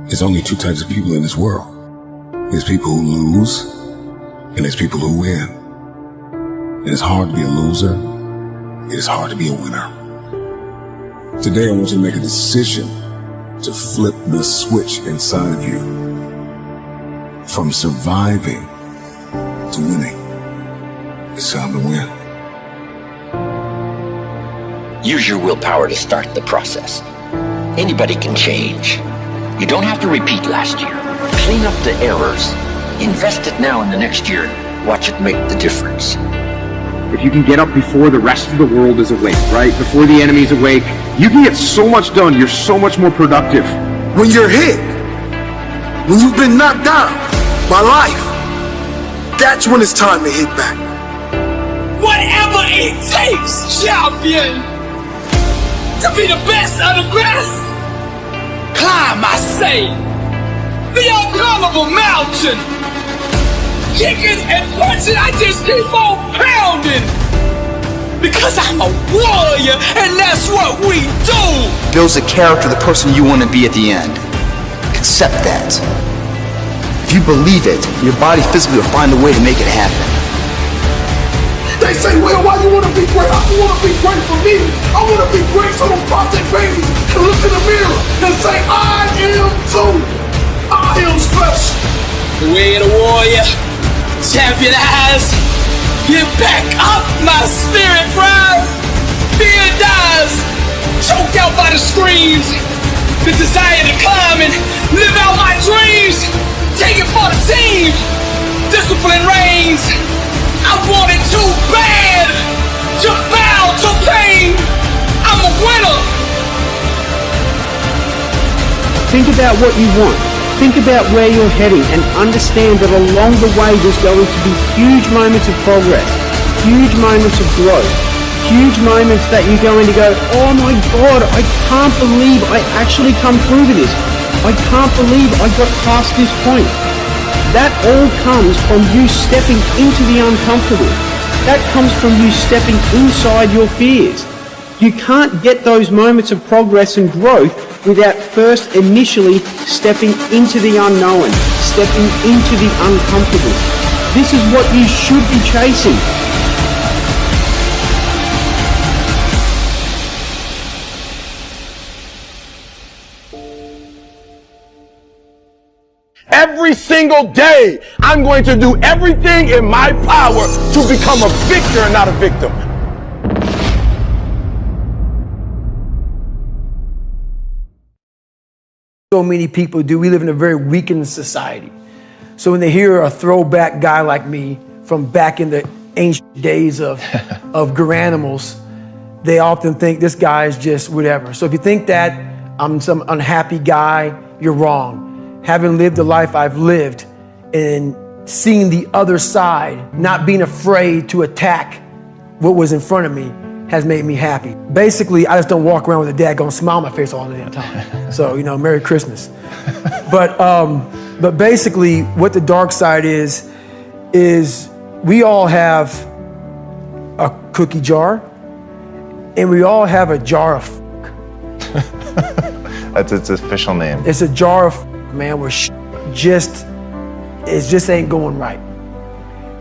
There's only two types of people in this world. There's people who lose, and there's people who win. And it's hard to be a loser. It is hard to be a winner. Today, I want you to make a decision to flip the switch inside of you from surviving to winning. It's time to win. Use your willpower to start the process. Anybody can change. You don't have to repeat last year. Clean up the errors. Invest it now in the next year. Watch it make the difference. If you can get up before the rest of the world is awake, right? Before the enemy's awake, you can get so much done. You're so much more productive. When you're hit, when you've been knocked down by life, that's when it's time to hit back. Whatever it takes, champion, to be the best of the best. Climb, I say, the unclimbable mountain. Kicking and punching, I just keep on pounding. Because I'm a warrior, and that's what we do. Builds the character of the person you want to be at the end. Accept that. If you believe it, your body physically will find a way to make it happen. They say, well, why you want to be great? I want to be great for me. I want to be great so them project babies can look in the mirror and say, I am too. I am special. The way of the warrior, champion eyes. Get back up, my spirit rise. Fear dies, choked out by the screams. The desire to climb and live out my dreams. Take it for the team. Discipline reigns. I want it too bad to bow to pain. I'm a winner. Think about what you want. Think about where you're heading and understand that along the way there's going to be huge moments of progress, huge moments of growth, huge moments that you're going to go, oh my God, I can't believe I actually come through to this. I can't believe I got past this point. That all comes from you stepping into the uncomfortable. That comes from you stepping inside your fears. You can't get those moments of progress and growth without first initially stepping into the unknown, stepping into the uncomfortable. This is what you should be chasing. Every single day, I'm going to do everything in my power to become a victor and not a victim. So many people do. We live in a very weakened society. So when they hear a throwback guy like me from back in the ancient days of Garanimals, they often think this guy is just whatever. So if you think that I'm some unhappy guy, you're wrong. Having lived the life I've lived and seeing the other side, not being afraid to attack what was in front of me, has made me happy. Basically, I just don't walk around with a daggone smile on my face all the damn time. So, Merry Christmas. But basically, what the dark side is we all have a cookie jar, and we all have a jar of That's its official name. It's a jar of man, where it just ain't going right.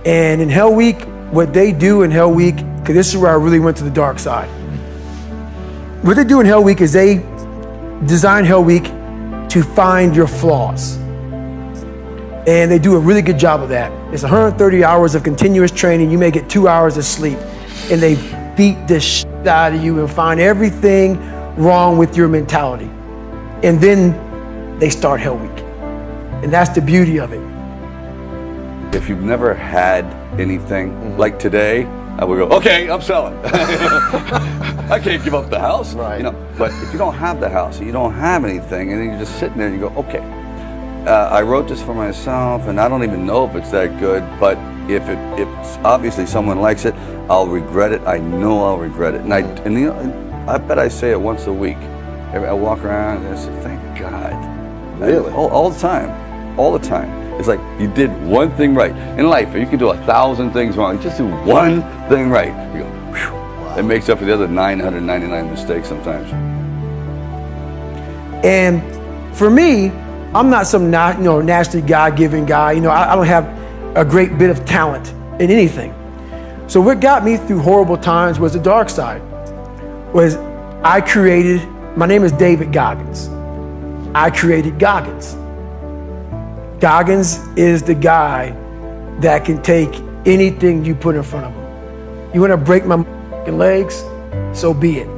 And in Hell Week, what they do in Hell Week, because this is where I really went to the dark side. What they do in Hell Week is they design Hell Week to find your flaws. And they do a really good job of that. It's 130 hours of continuous training. You may get 2 hours of sleep. And they beat the shit out of you and find everything wrong with your mentality. And then they start Hell Week. And that's the beauty of it. If you've never had anything like today, I would go, okay, I'm selling. I can't give up the house, right. But if you don't have the house, you don't have anything, and then you're just sitting there and you go, okay, I wrote this for myself, and I don't even know if it's that good, but if obviously someone likes it, I'll regret it. I know I'll regret it. And I bet I say it once a week. I walk around and I say, thank God. Really? All the time. All the time. It's like you did one thing right. In life, you can do 1,000 things wrong. You just do one thing right. You go, whew. Wow. It makes up for the other 999 mistakes sometimes. And for me, I'm not some naturally God-given guy. I don't have a great bit of talent in anything. So what got me through horrible times was the dark side. My name is David Goggins. I created Goggins. Goggins is the guy that can take anything you put in front of him. You want to break my legs? So be it.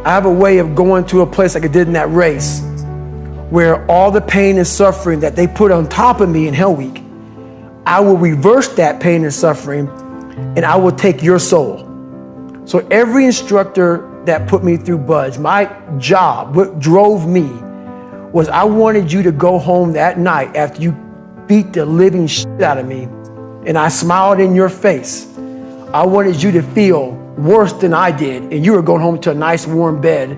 I have a way of going to a place like I did in that race where all the pain and suffering that they put on top of me in Hell Week, I will reverse that pain and suffering and I will take your soul. So every instructor that put me through Buds, my job, what drove me was I wanted you to go home that night after you beat the living shit out of me and I smiled in your face. I wanted you to feel worse than I did and you were going home to a nice warm bed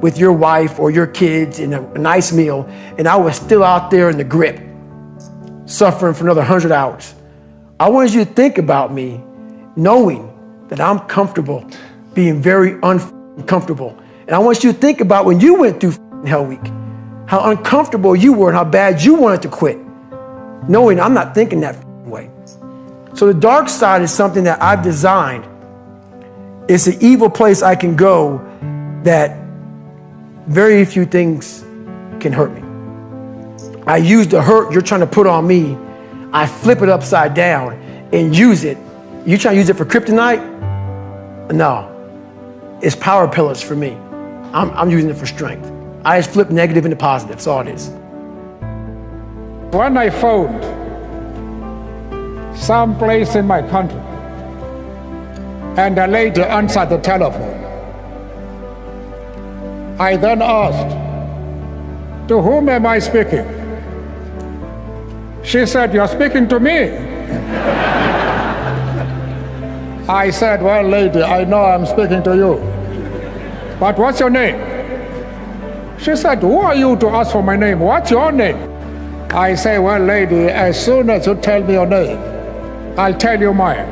with your wife or your kids and a nice meal and I was still out there in the grip, suffering for another 100 hours. I wanted you to think about me knowing that I'm comfortable being very uncomfortable. And I want you to think about when you went through Hell Week, how uncomfortable you were and how bad you wanted to quit, knowing I'm not thinking that way. So the dark side is something that I've designed. It's an evil place I can go that very few things can hurt me. I use the hurt you're trying to put on me, I flip it upside down and use it. You trying to use it for kryptonite? No, it's power pillars for me. I'm using it for strength. I just flip negative into positive, that's all it is. When I found some place in my country and a lady answered the telephone, I then asked, to whom am I speaking? She said, you're speaking to me. I said, well, lady, I know I'm speaking to you, but what's your name? She said, who are you to ask for my name? What's your name? I say, well, lady, as soon as you tell me your name, I'll tell you mine.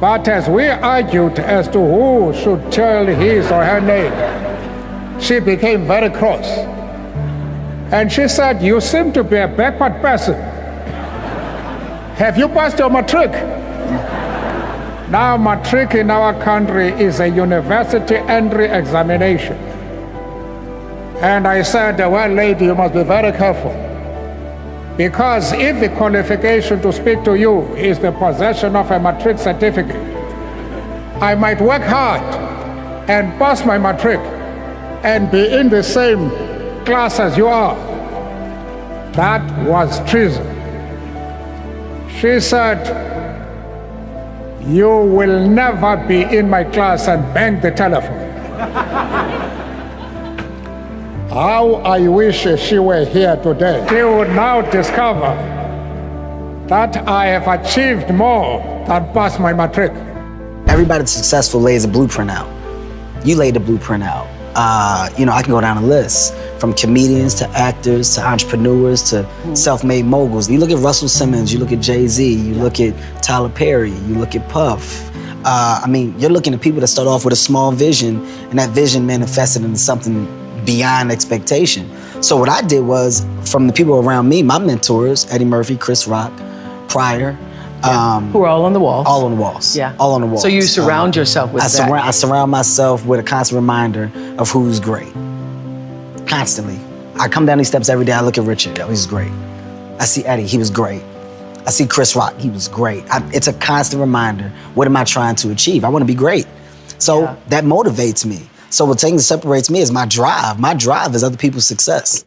But as we argued as to who should tell his or her name, she became very cross. And she said, you seem to be a backward person. Have you passed your matric? Now, matric in our country is a university entry examination. And I said, well, lady, you must be very careful. Because if the qualification to speak to you is the possession of a matric certificate, I might work hard and pass my matric and be in the same class as you are. That was treason. She said, you will never be in my class and bang the telephone. How I wish she were here today. She would now discover that I have achieved more than pass my matric. Everybody that's successful lays a blueprint out. You laid the blueprint out. I can go down a list from comedians to actors to entrepreneurs to self-made moguls. You look at Russell Simmons, you look at Jay-Z, you look at Tyler Perry, you look at Puff. You're looking at people that start off with a small vision and that vision manifested into something beyond expectation. So what I did was, from the people around me, my mentors, Eddie Murphy, Chris Rock, Pryor, who are all on the walls. All on the walls. Yeah. All on the walls. So you surround yourself with that. I surround myself with a constant reminder of who's great. Constantly. I come down these steps every day, I look at Richard, oh, he's great. I see Eddie, he was great. I see Chris Rock, he was great. It's a constant reminder, what am I trying to achieve? I want to be great. So that motivates me. So the thing that separates me is my drive. My drive is other people's success.